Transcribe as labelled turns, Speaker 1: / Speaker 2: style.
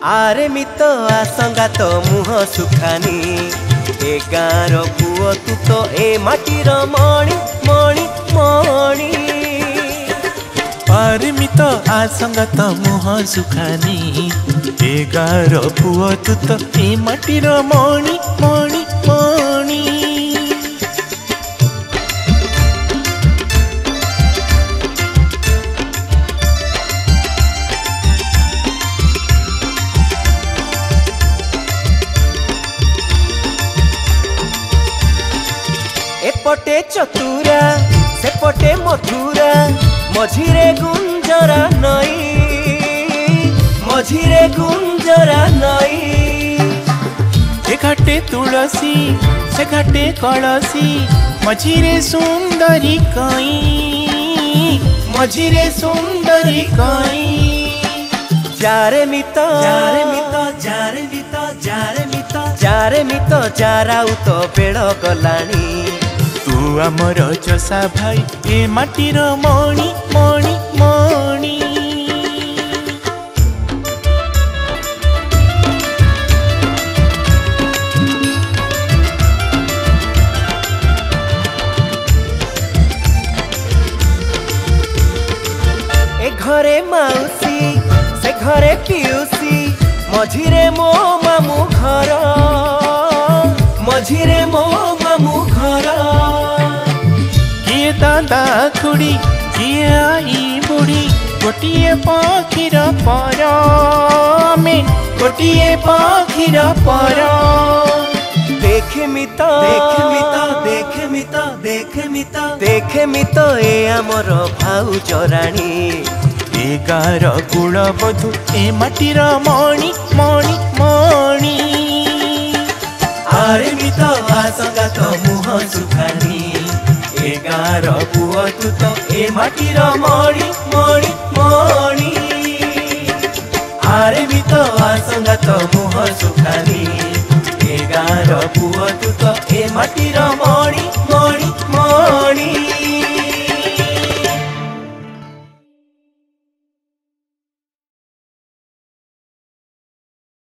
Speaker 1: आरे मित आसंगा तो मुह सुखानी ए गाँर पुओ तू तो ए माटीर मणि मणि मणि।
Speaker 2: आरे मित आसंगा तो मुह सुखानी ए गाँर पुओ तू तो ए माटीर मणि मणि मणि।
Speaker 1: एपटे चतुरा सेपटे मथुरा मझिरे गुंजरा नई मझिरे गुंजरा नई।
Speaker 2: ए घाटे तुलसी से घाटे कलसी मझिरे सुंदरी कई मझिरे सुंदरी कई।
Speaker 1: जारे मित जारे मित जारे मित जारे मित जारे मित जाराउ तो बेड़ गलानी
Speaker 2: तू आमर चषा भाई ए माटीर मणि मणि मणि।
Speaker 1: ए घरे माउसी से घरे पिउसी मझिरे मो मामू घर मझिरे मो मामू घर।
Speaker 2: किए दादा खुड़ी किए आई बुढ़ी गोटिए पाखीर पर में गोटिए पाखीर पर।
Speaker 1: देखे मित देखे मित देखे मित देखे मित देखे मित ए आमर भाउज राणी
Speaker 2: ए गाँर कुलबधू ए माटीर मणि मणि मणि।
Speaker 1: आरे मित आसंगा तो मुह सुखानी ए गाँर पुओ तू तो ए माटीर मणि मणि मणि। आरे मित आसंगा तो मुह सुखानी ए गाँर पुओ तू तो ए माटीर मणि मणि